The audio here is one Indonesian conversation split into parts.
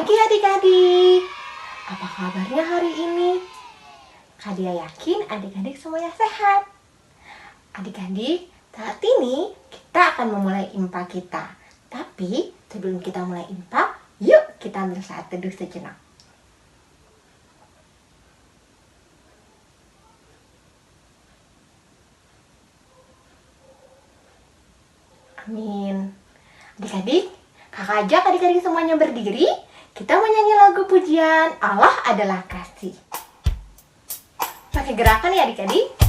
pagi adik-adik. Apa kabarnya hari ini? Kak Dia yakin adik-adik semuanya sehat. Adik-adik, saat ini kita akan memulai IMPA kita. Tapi sebelum kita mulai IMPA, yuk kita ambil saat teduh sejenak. Amin. Adik-adik, kakak ajak adik-adik semuanya berdiri. Kita menyanyi lagu pujian Allah adalah kasih. Pakai gerakan ya adik-adik.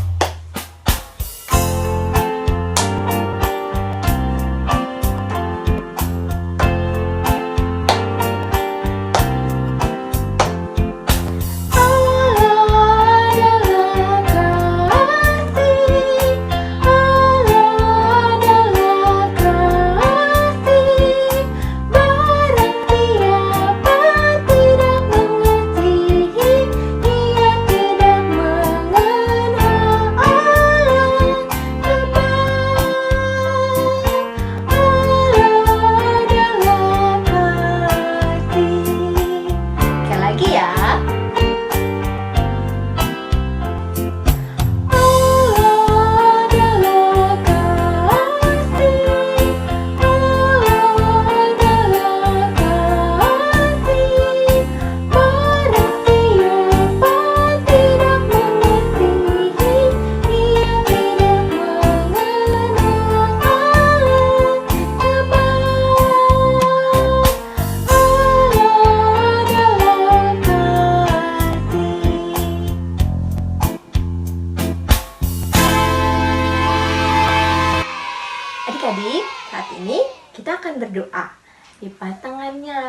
Adik-adik, saat ini kita akan berdoa. Lipat tangannya,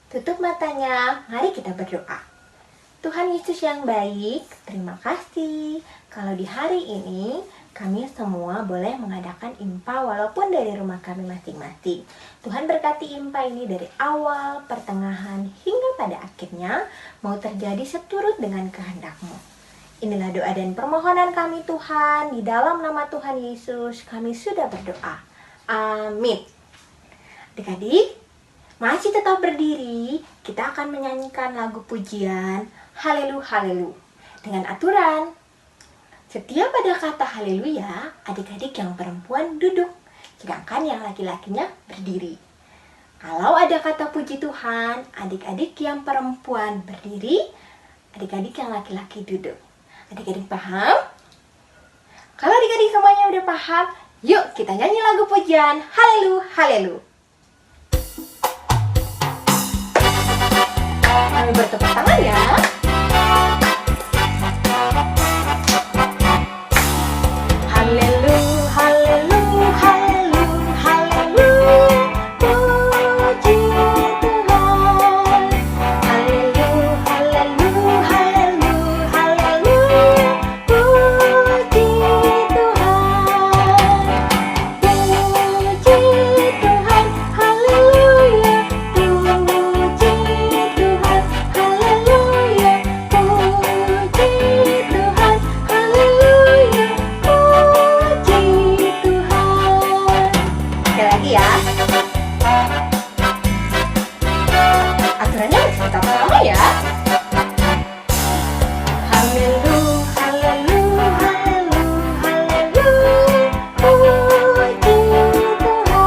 tutup matanya, mari kita berdoa. Tuhan Yesus yang baik, terima kasih kalau di hari ini kami semua boleh mengadakan IMPA walaupun dari rumah kami masing-masing. Tuhan berkati IMPA ini dari awal, pertengahan, hingga pada akhirnya mau terjadi seturut dengan kehendak-Mu. Inilah doa dan permohonan kami Tuhan, di dalam nama Tuhan Yesus kami sudah berdoa. Amin. Adik-adik, masih tetap berdiri, kita akan menyanyikan lagu pujian Haleluya Haleluya dengan aturan. Setiap ada kata haleluya, adik-adik yang perempuan duduk, sedangkan yang laki-lakinya berdiri. Kalau ada kata puji Tuhan, adik-adik yang perempuan berdiri, adik-adik yang laki-laki duduk. Adik-adik paham? Kalau adik-adik semuanya udah paham, yuk kita nyanyi lagu pujian Haleluya Haleluya. Kami bertepuk tangan ya. Haleluya Haleluya Haleluya Haleluya. Puji Tuhan. Haleluya Haleluya Haleluya Haleluya. Puji Tuhan. Puji Tuhan. Haleluya. Puji Tuhan. Haleluya. Puji Tuhan. Haleluya. Puji Tuhan. Sekali lagi ya. Aturannya harus tetap sama ya. Haleluya, haleluya, haleluya, haleluya. Puji Tuhan.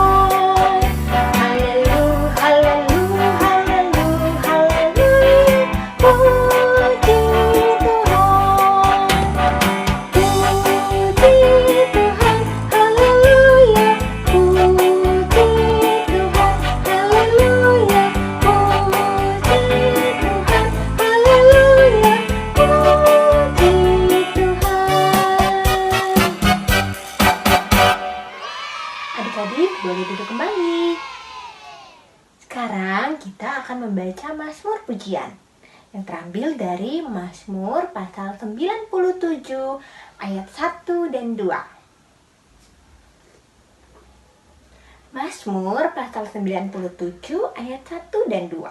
Haleluya, haleluya, haleluya, haleluya. Puji Tuhan. Puji Tuhan. Haleluya. Puji Tuhan. Haleluya. Puji Tuhan. Haleluya. Puji Tuhan. Adik-adik boleh duduk kembali. Sekarang kita akan membaca Mazmur pujian yang terambil dari Mazmur pasal 97 ayat 1 dan 2. Mazmur pasal 97 ayat 1 dan 2.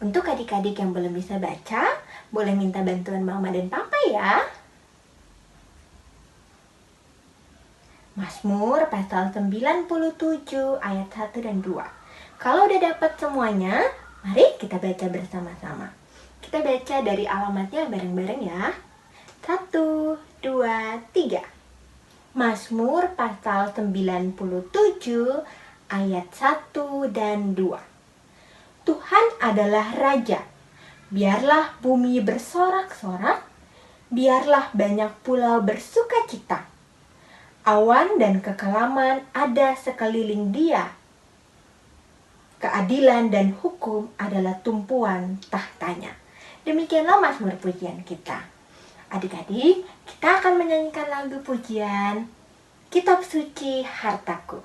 Untuk adik-adik yang belum bisa baca, boleh minta bantuan mama dan papa ya. Mazmur pasal 97 ayat 1 dan 2. Kalau udah dapat semuanya, Mari kita baca bersama-sama. Kita baca dari alamatnya bareng-bareng ya. 1, 2, 3. Mazmur pasal 97 ayat 1 dan 2. Tuhan adalah Raja. Biarlah bumi bersorak-sorak, biarlah banyak pulau bersukacita. Awan dan kekelaman ada sekeliling Dia. Keadilan dan hukum adalah tumpuan tahtanya. Demikianlah mazmur pujian kita. Adik-adik, kita akan menyanyikan lagu pujian Kitab Suci Hartaku.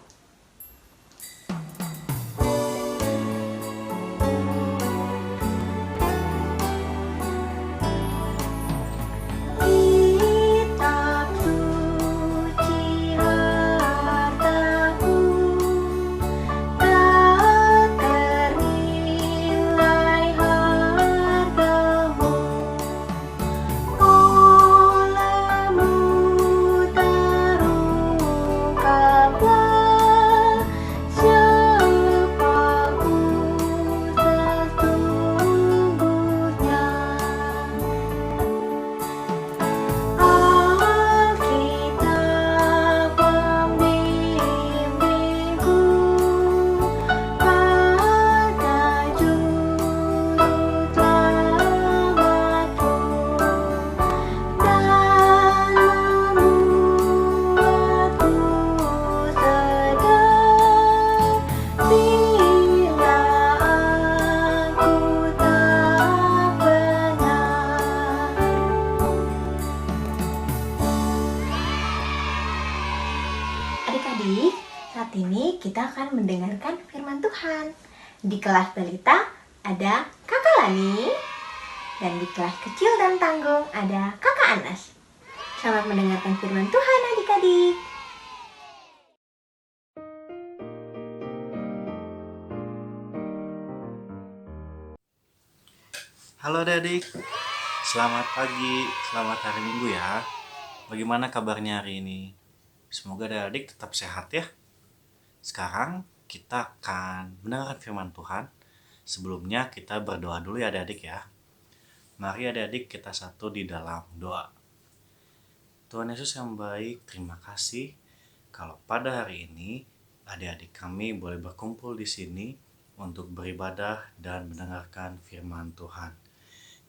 Adik-adik, saat ini kita akan mendengarkan firman Tuhan. Di kelas balita ada Kakak Lani, dan di kelas kecil dan tanggung ada Kakak Anas. Selamat mendengarkan firman Tuhan adik-adik. Halo adik, selamat pagi, selamat hari Minggu ya. Bagaimana kabarnya hari ini? Semoga adik tetap sehat ya. Sekarang kita akan mendengarkan firman Tuhan. Sebelumnya kita berdoa dulu ya adik ya. Mari adik kita satu di dalam doa. Tuhan Yesus yang baik, terima kasih kalau pada hari ini adik-adik kami boleh berkumpul di sini untuk beribadah dan mendengarkan firman Tuhan.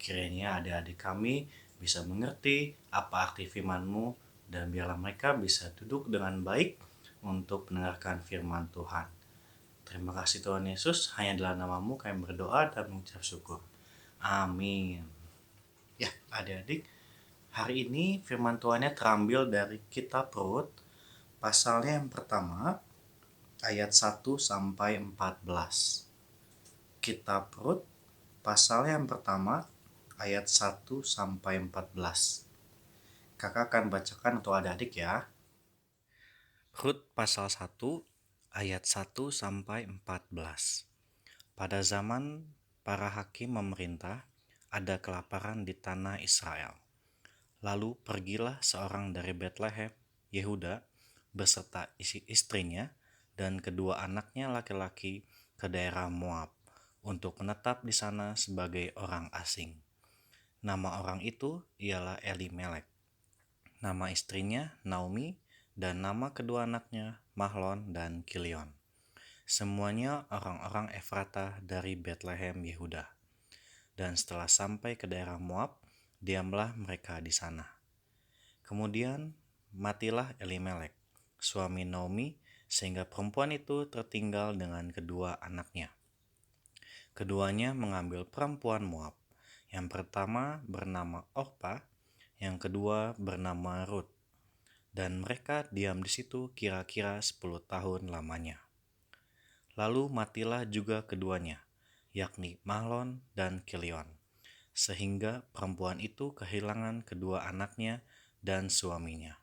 Kiranya adik-adik kami bisa mengerti apa arti firman-Mu, dan biarlah mereka bisa duduk dengan baik untuk mendengarkan firman Tuhan. Terima kasih Tuhan Yesus, hanya dalam nama-Mu kami berdoa dan mengucap syukur. Amin. Ya adik-adik, hari ini firman Tuhannya terambil dari kitab Rut, pasalnya yang pertama, ayat 1 sampai 14. Kitab Rut, pasalnya yang pertama, ayat 1 sampai 14. Kakak akan bacakan untuk adik-adik ya. Rut pasal 1 ayat 1 sampai 14. Pada zaman para hakim memerintah, ada kelaparan di tanah Israel. Lalu pergilah seorang dari Betlehem, Yehuda, beserta istrinya dan kedua anaknya laki-laki ke daerah Moab untuk menetap di sana sebagai orang asing. Nama orang itu ialah Elimelek. Nama istrinya Naomi, dan nama kedua anaknya Mahlon dan Kilion. Semuanya orang-orang Efrata dari Betlehem Yehuda. Dan setelah sampai ke daerah Moab, diamlah mereka di sana. Kemudian matilah Elimelek, suami Naomi, sehingga perempuan itu tertinggal dengan kedua anaknya. Keduanya mengambil perempuan Moab. Yang pertama bernama Orpa, yang kedua bernama Rut, dan mereka diam di situ kira-kira 10 tahun lamanya. Lalu matilah juga keduanya, yakni Mahlon dan Kilion, sehingga perempuan itu kehilangan kedua anaknya dan suaminya.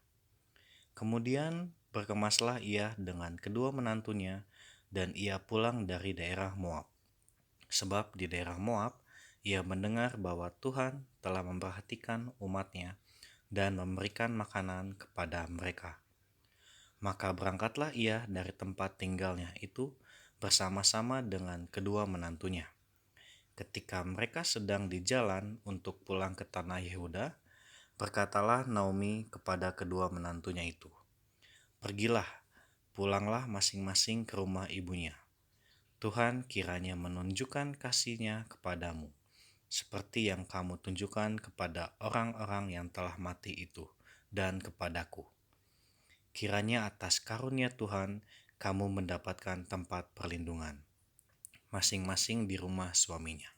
Kemudian berkemaslah ia dengan kedua menantunya, dan ia pulang dari daerah Moab. Sebab di daerah Moab, ia mendengar bahwa Tuhan telah memperhatikan umatnya dan memberikan makanan kepada mereka. Maka berangkatlah ia dari tempat tinggalnya itu bersama-sama dengan kedua menantunya. Ketika mereka sedang di jalan untuk pulang ke tanah Yehuda, berkatalah Naomi kepada kedua menantunya itu, "Pergilah, pulanglah masing-masing ke rumah ibunya. Tuhan kiranya menunjukkan kasih-Nya kepadamu, seperti yang kamu tunjukkan kepada orang-orang yang telah mati itu, dan kepadaku. Kiranya atas karunia Tuhan kamu mendapatkan tempat perlindungan, masing-masing di rumah suaminya."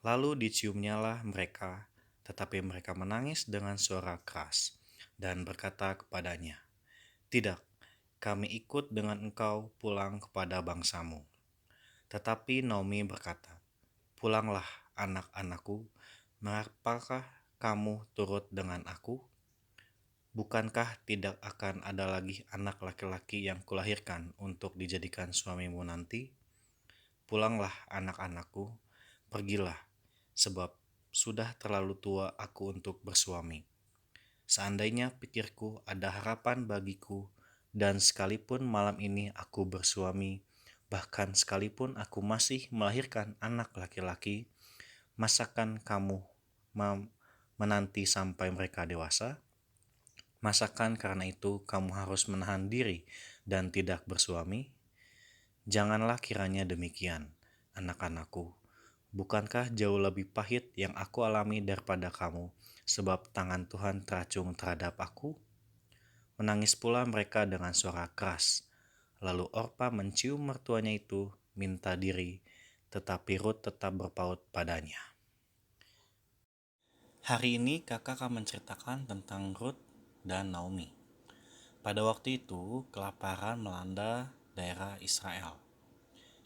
Lalu diciumnyalah mereka, tetapi mereka menangis dengan suara keras, dan berkata kepadanya, "Tidak, kami ikut dengan engkau pulang kepada bangsamu." Tetapi Naomi berkata, "Pulanglah, anak-anakku, mengapakah kamu turut dengan aku? Bukankah tidak akan ada lagi anak laki-laki yang kulahirkan untuk dijadikan suamimu nanti? Pulanglah, anak-anakku, pergilah, sebab sudah terlalu tua aku untuk bersuami. Seandainya pikirku ada harapan bagiku, dan sekalipun malam ini aku bersuami, bahkan sekalipun aku masih melahirkan anak laki-laki, masakan kamu menanti sampai mereka dewasa? Masakan karena itu kamu harus menahan diri dan tidak bersuami? Janganlah kiranya demikian, anak-anakku. Bukankah jauh lebih pahit yang aku alami daripada kamu, sebab tangan Tuhan teracung terhadap aku?" Menangis pula mereka dengan suara keras. Lalu Orpa mencium mertuanya itu, minta diri, tetapi Rut tetap berpaut padanya. Hari ini kakak akan menceritakan tentang Rut dan Naomi. Pada waktu itu, kelaparan melanda daerah Israel.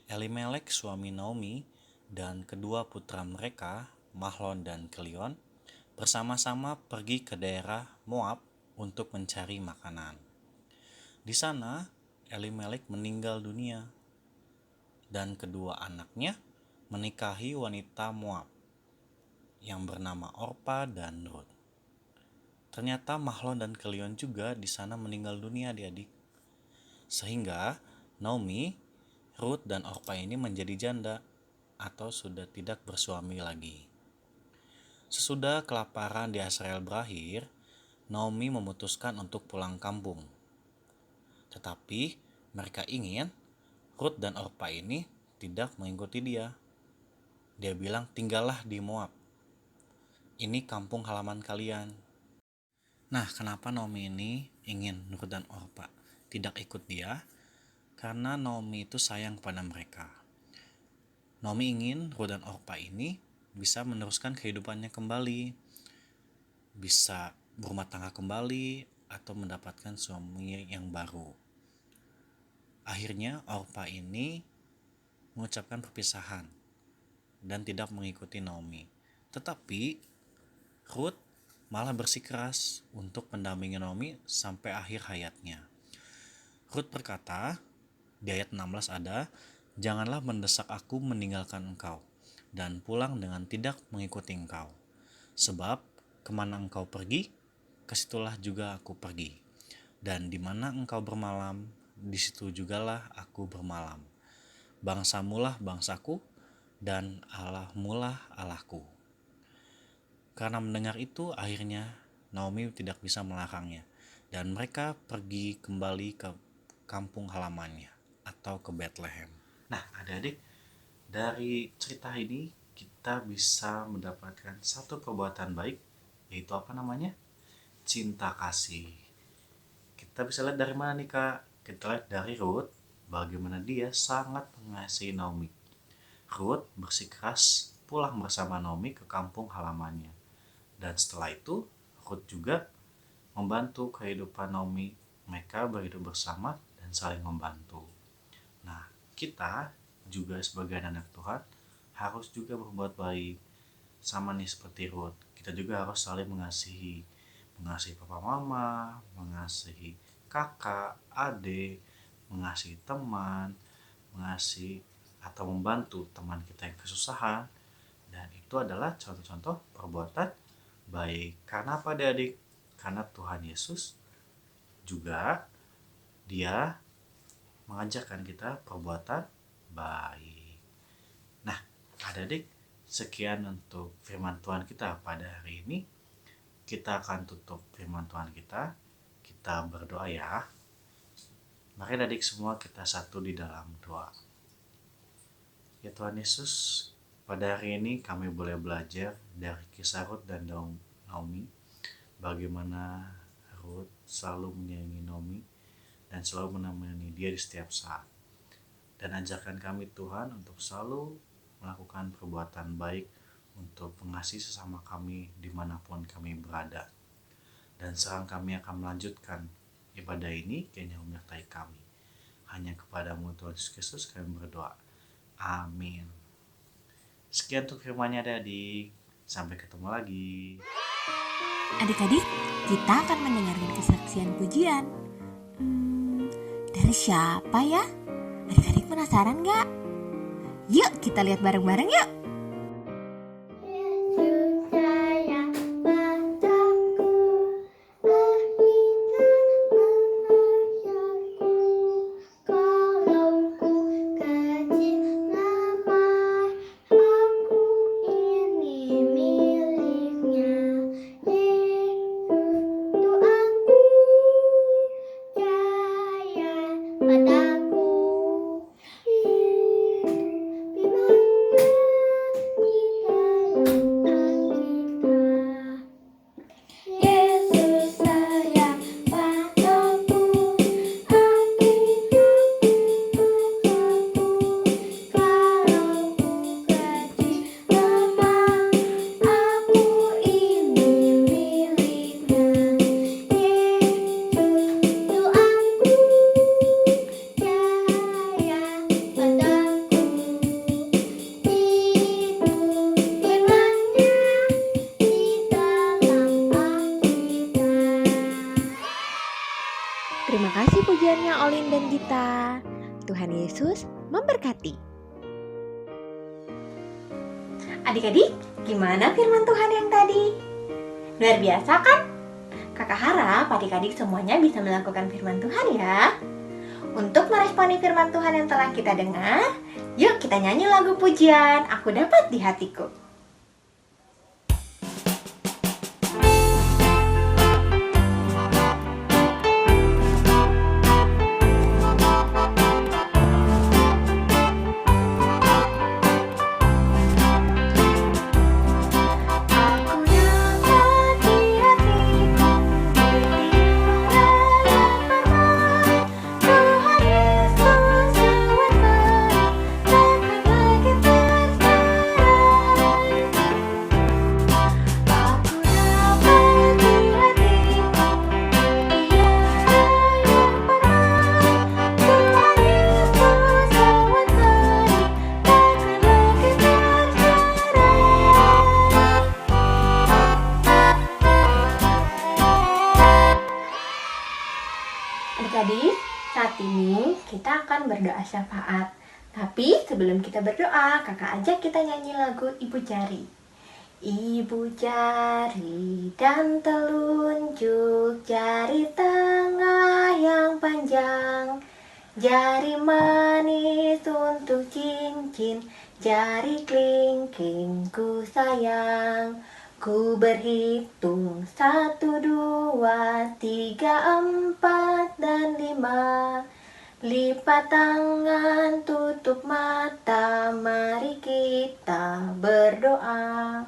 Elimelek suami Naomi dan kedua putra mereka, Mahlon dan Kelion, bersama-sama pergi ke daerah Moab untuk mencari makanan. Di sana, Elimelek meninggal dunia dan kedua anaknya menikahi wanita Moab yang bernama Orpa dan Rut. Ternyata Mahlon dan Kelion juga di sana meninggal dunia, adik-adik. Sehingga Naomi, Rut dan Orpa ini menjadi janda atau sudah tidak bersuami lagi. Sesudah kelaparan di Israel berakhir, Naomi memutuskan untuk pulang kampung. Tetapi mereka ingin Rut dan Orpa ini tidak mengikuti dia. Dia bilang, "Tinggallah di Moab. Ini kampung halaman kalian." Nah, kenapa Naomi ini ingin Rut dan Orpa tidak ikut dia? Karena Naomi itu sayang pada mereka. Naomi ingin Rut dan Orpa ini bisa meneruskan kehidupannya kembali, bisa berumah tangga kembali, atau mendapatkan suami yang baru. Akhirnya Orpa ini mengucapkan perpisahan dan tidak mengikuti Naomi. Tetapi Rut malah bersikeras untuk mendampingi Naomi sampai akhir hayatnya. Rut berkata, di ayat 16 ada, "Janganlah mendesak aku meninggalkan engkau dan pulang dengan tidak mengikuti engkau. Sebab kemana engkau pergi, kesitulah juga aku pergi. Dan di mana engkau bermalam, di situ jugalah aku bermalam. Bangsamulah bangsaku, dan Allahmulah Allahku." Karena mendengar itu, akhirnya Naomi tidak bisa melarangnya, dan mereka pergi kembali ke kampung halamannya atau ke Bethlehem. Nah, adik-adik, dari cerita ini kita bisa mendapatkan satu perbuatan baik, yaitu apa namanya? Cinta kasih. Kita bisa lihat dari mana nih, Kak? Kita lihat dari Ruth, bagaimana dia sangat mengasihi Naomi. Ruth bersikeras pulang bersama Naomi ke kampung halamannya. Dan setelah itu, Ruth juga membantu kehidupan Naomi. Mereka berhidup bersama dan saling membantu. Nah, kita juga sebagai anak Tuhan harus juga berbuat baik. Sama nih seperti Ruth, kita juga harus saling mengasihi. Mengasihi papa mama, mengasihi kakak, adik, mengasihi teman, mengasihi atau membantu teman kita yang kesusahan. Dan itu adalah contoh-contoh perbuatan baik. Karena apa, adik? Karena Tuhan Yesus juga dia mengajarkan kita perbuatan baik. Nah, Adik-adik, sekian untuk firman Tuhan kita pada hari ini. Kita akan tutup firman Tuhan kita. Kita berdoa ya. Mari adik semua kita satu di dalam doa. Ya Tuhan Yesus, pada hari ini kami boleh belajar dari kisah Rut dan Naomi. Bagaimana Rut selalu menyayangi Naomi dan selalu menemani dia di setiap saat. Dan ajarkan kami Tuhan untuk selalu melakukan perbuatan baik untuk mengasihi sesama kami dimanapun kami berada. Dan sekarang kami akan melanjutkan ibadah ini kiranya menyertai kami. Hanya kepadamu Tuhan Yesus Kristus kami berdoa. Amin. Sekian untuk firman-Nya adik. Sampai ketemu lagi. Adik-adik, kita akan mendengarkan kesaksian pujian. Dari siapa ya? Adik-adik penasaran gak? Yuk kita lihat bareng-bareng yuk. Terima kasih pujiannya Olin dan Gita. Tuhan Yesus memberkati. Adik-adik, gimana firman Tuhan yang tadi? Luar biasa kan? Kakak harap adik-adik semuanya bisa melakukan firman Tuhan ya. Untuk meresponi firman Tuhan yang telah kita dengar, yuk kita nyanyi lagu pujian Aku Dapat di Hatiku. Adik-adik, saat ini kita akan berdoa syafaat. Tapi sebelum kita berdoa, kakak ajak kita nyanyi lagu Ibu Jari. Ibu jari dan telunjuk, jari tengah yang panjang, jari manis untuk cincin, jari kelingking ku sayang. Ku berhitung 1, 2, 3, 4, dan 5. Lipat tangan, tutup mata, mari kita berdoa.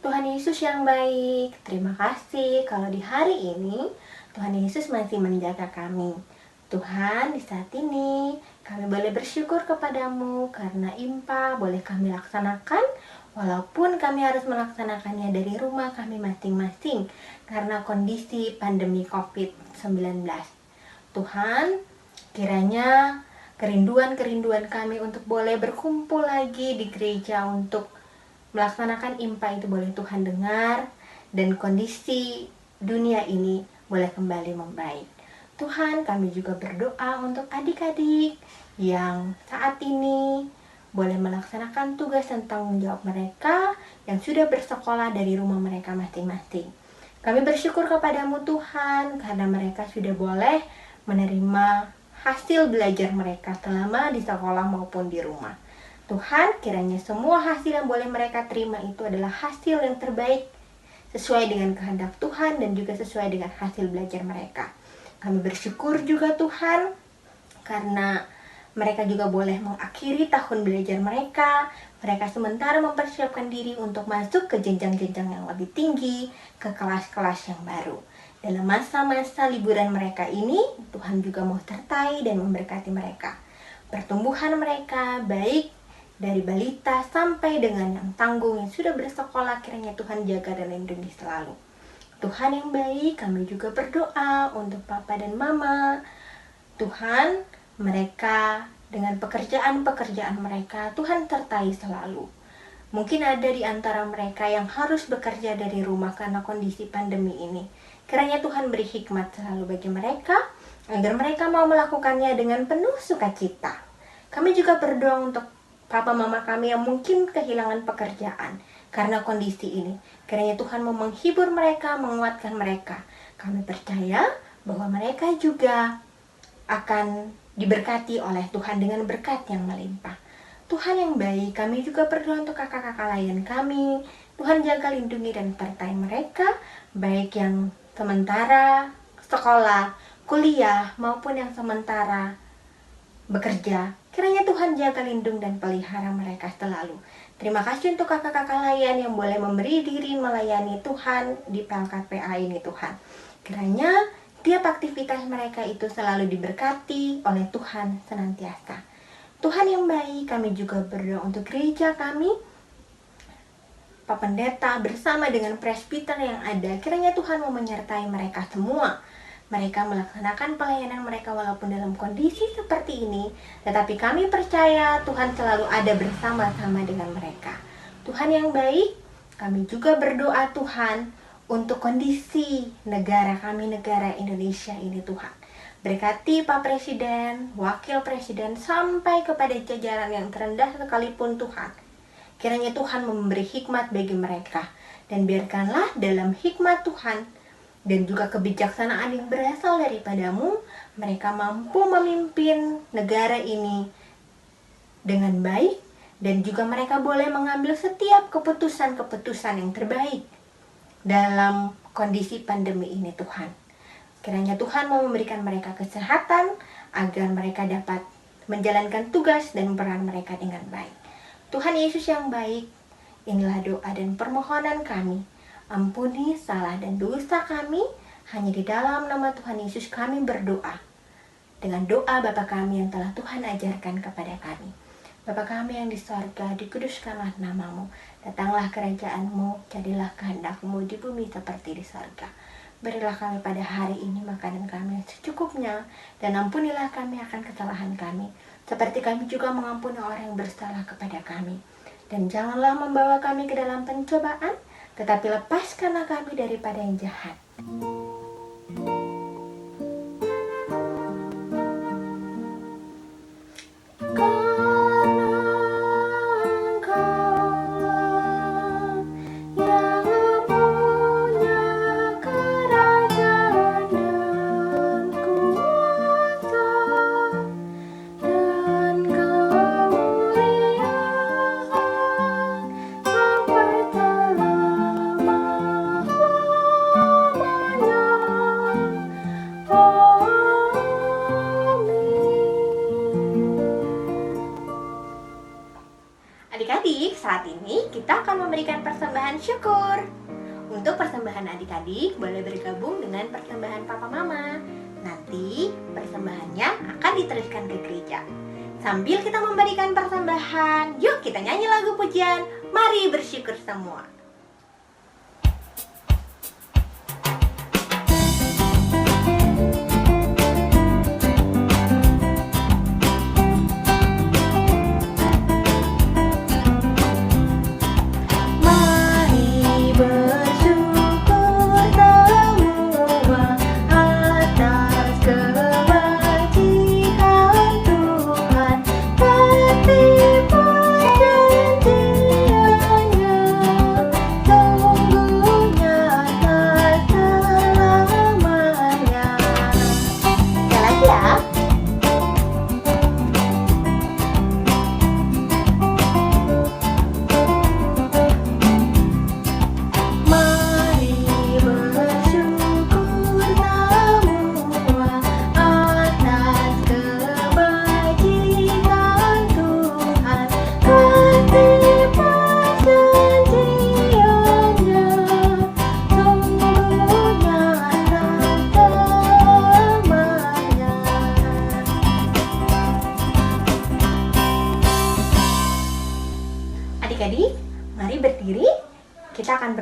Tuhan Yesus yang baik, terima kasih kalau di hari ini Tuhan Yesus masih menjaga kami. Tuhan, di saat ini kami boleh bersyukur kepadamu karena IMPA boleh kami laksanakan walaupun kami harus melaksanakannya dari rumah kami masing-masing karena kondisi pandemi COVID-19. Tuhan, kiranya kerinduan-kerinduan kami untuk boleh berkumpul lagi di gereja untuk melaksanakan IMPA itu boleh Tuhan dengar, dan kondisi dunia ini boleh kembali membaik. Tuhan, kami juga berdoa untuk adik-adik yang saat ini boleh melaksanakan tugas dan tanggung jawab mereka yang sudah bersekolah dari rumah mereka masing-masing. Kami bersyukur kepadamu Tuhan karena mereka sudah boleh menerima hasil belajar mereka selama di sekolah maupun di rumah. Tuhan, kiranya semua hasil yang boleh mereka terima itu adalah hasil yang terbaik, sesuai dengan kehendak Tuhan dan juga sesuai dengan hasil belajar mereka. Kami bersyukur juga Tuhan, karena mereka juga boleh mengakhiri tahun belajar mereka. Mereka sementara mempersiapkan diri untuk masuk ke jenjang-jenjang yang lebih tinggi, ke kelas-kelas yang baru. Dalam masa-masa liburan mereka ini, Tuhan juga mau sertai dan memberkati mereka. Pertumbuhan mereka baik dari balita sampai dengan yang tanggung yang sudah bersekolah, kiranya Tuhan jaga dan lindungi selalu. Tuhan yang baik, kami juga berdoa untuk Papa dan Mama. Tuhan, mereka dengan pekerjaan-pekerjaan mereka, Tuhan sertai selalu. Mungkin ada di antara mereka yang harus bekerja dari rumah karena kondisi pandemi ini. Kiranya Tuhan beri hikmat selalu bagi mereka, agar mereka mau melakukannya dengan penuh sukacita. Kami juga berdoa untuk papa mama kami yang mungkin kehilangan pekerjaan karena kondisi ini. Kiranya Tuhan mau menghibur mereka, menguatkan mereka. Kami percaya bahwa mereka juga akan diberkati oleh Tuhan dengan berkat yang melimpah. Tuhan yang baik, kami juga berdoa untuk kakak-kakak lain kami. Tuhan jaga, lindungi, dan sertai mereka, baik yang sementara sekolah, kuliah, maupun yang sementara bekerja. Kiranya Tuhan jaga, lindung, dan pelihara mereka selalu. Terima kasih untuk kakak-kakak lain yang boleh memberi diri melayani Tuhan di PLKPA ini Tuhan. Kiranya tiap aktivitas mereka itu selalu diberkati oleh Tuhan senantiasa. Tuhan yang baik, kami juga berdoa untuk gereja kami, Pak Pendeta bersama dengan presbiter yang ada. Kiranya Tuhan mau menyertai mereka semua. Mereka melaksanakan pelayanan mereka walaupun dalam kondisi seperti ini, tetapi kami percaya Tuhan selalu ada bersama-sama dengan mereka. Tuhan yang baik, kami juga berdoa Tuhan untuk kondisi negara kami, negara Indonesia ini Tuhan. Berkati Pak Presiden, Wakil Presiden, sampai kepada jajaran yang terendah sekalipun Tuhan. Kiranya Tuhan memberi hikmat bagi mereka. Dan biarkanlah dalam hikmat Tuhan dan juga kebijaksanaan yang berasal daripadamu, mereka mampu memimpin negara ini dengan baik. Dan juga mereka boleh mengambil setiap keputusan-keputusan yang terbaik dalam kondisi pandemi ini Tuhan. Kiranya Tuhan mau memberikan mereka kesehatan agar mereka dapat menjalankan tugas dan peran mereka dengan baik. Tuhan Yesus yang baik, inilah doa dan permohonan kami. Ampuni salah dan dosa kami, hanya di dalam nama Tuhan Yesus kami berdoa. Dengan doa Bapa kami yang telah Tuhan ajarkan kepada kami. Bapa kami yang di sorga, dikuduskanlah namamu. Datanglah kerajaan-Mu, jadilah kehendak-Mu di bumi seperti di sorga. Berilah kami pada hari ini makanan kami yang secukupnya, dan ampunilah kami akan kesalahan kami, seperti kami juga mengampuni orang yang bersalah kepada kami. Dan janganlah membawa kami ke dalam pencobaan, tetapi lepaskanlah kami daripada yang jahat. Adik-adik, saat ini kita akan memberikan persembahan syukur. Untuk persembahan adik-adik boleh bergabung dengan persembahan papa mama. Nanti persembahannya akan diteruskan ke gereja. Sambil kita memberikan persembahan, yuk kita nyanyi lagu pujian. Mari bersyukur semua.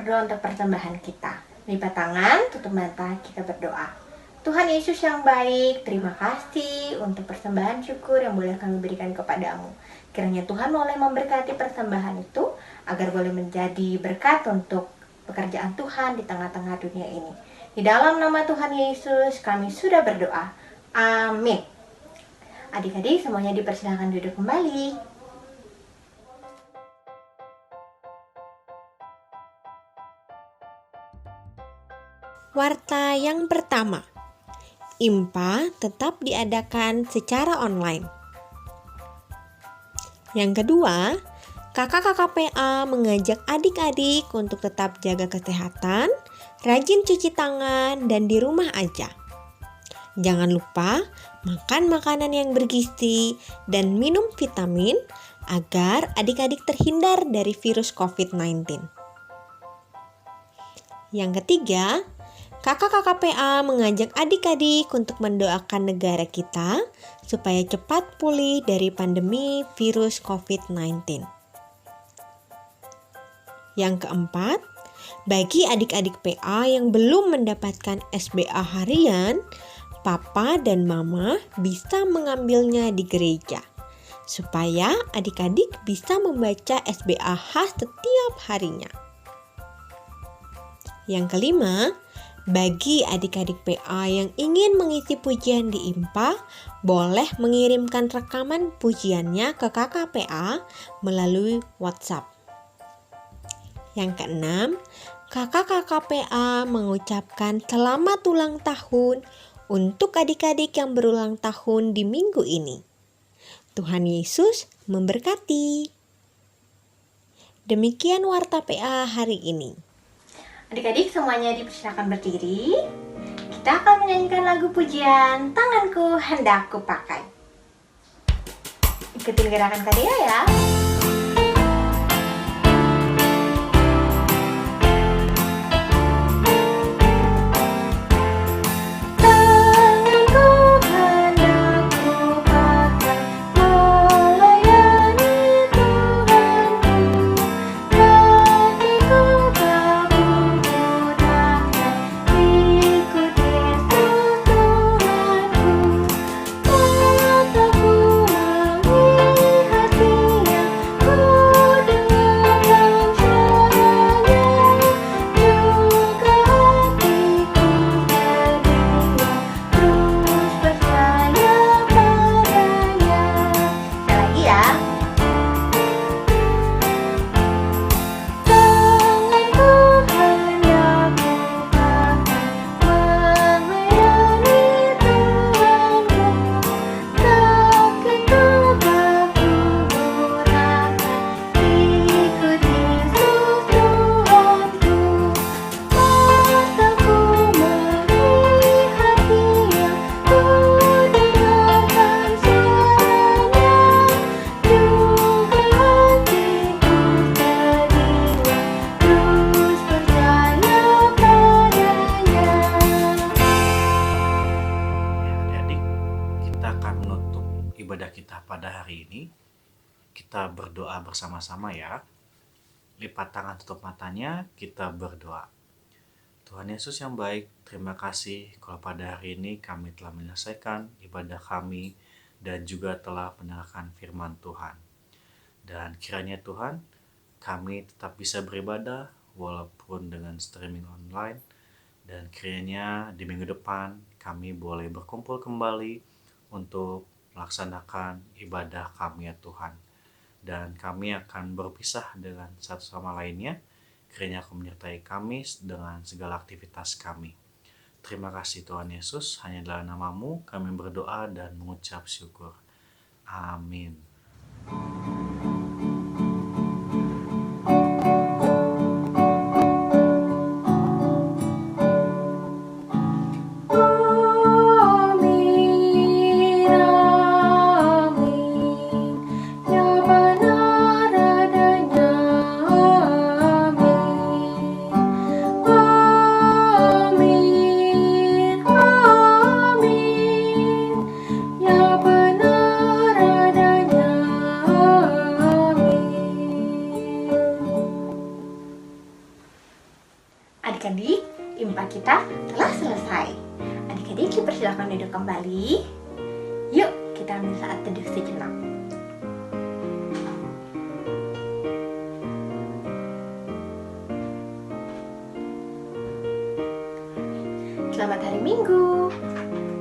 berdoa untuk persembahan kita. Lipat tangan, tutup mata, kita berdoa. Tuhan Yesus yang baik, terima kasih untuk persembahan syukur yang boleh kami berikan kepadamu. Kiranya Tuhan boleh memberkati persembahan itu, agar boleh menjadi berkat untuk pekerjaan Tuhan di tengah-tengah dunia ini. Di dalam nama Tuhan Yesus kami sudah berdoa. Amin. Adik-adik semuanya dipersilakan duduk kembali. Warta yang pertama, IMPA tetap diadakan secara online. Yang kedua, kakak KKPA mengajak adik-adik untuk tetap jaga kesehatan, rajin cuci tangan, dan di rumah aja. Jangan lupa makan makanan yang bergizi dan minum vitamin agar adik-adik terhindar dari virus COVID-19. Yang ketiga, kakak KKPA mengajak adik-adik untuk mendoakan negara kita supaya cepat pulih dari pandemi virus COVID-19. Yang keempat, bagi adik-adik PA yang belum mendapatkan SBA harian, Papa dan Mama bisa mengambilnya di gereja, supaya adik-adik bisa membaca SBA khas setiap harinya. Yang kelima, bagi adik-adik PA yang ingin mengisi pujian di IMPA, boleh mengirimkan rekaman pujiannya ke kakak PA melalui WhatsApp. Yang keenam, kakak-kakak PA mengucapkan selamat ulang tahun untuk adik-adik yang berulang tahun di minggu ini. Tuhan Yesus memberkati. Demikian Warta PA hari ini. Adik-adik semuanya dipersilakan berdiri. Kita akan menyanyikan lagu pujian Tanganku Hendak Kupakai. Ikutin gerakan Kadia ya. Ibadah kita pada hari ini, kita berdoa bersama-sama ya. Lipat tangan, tutup matanya, kita berdoa. Tuhan Yesus yang baik, terima kasih kalau pada hari ini kami telah menyelesaikan ibadah kami dan juga telah mendengarkan firman Tuhan. Dan kiranya Tuhan, kami tetap bisa beribadah walaupun dengan streaming online, dan kiranya di minggu depan kami boleh berkumpul kembali untuk melaksanakan ibadah kami ya Tuhan. Dan kami akan berpisah dengan satu sama lainnya. Kiranya Kau menyertai kami dengan segala aktivitas kami. Terima kasih Tuhan Yesus, hanya dalam nama-Mu kami berdoa dan mengucap syukur. Amin. Ya benar adanya Silakan duduk kembali. Yuk, kita ambil saat teduh sejenak. Selamat hari Minggu.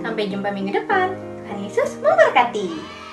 Sampai jumpa minggu depan. Tuhan Yesus memberkati.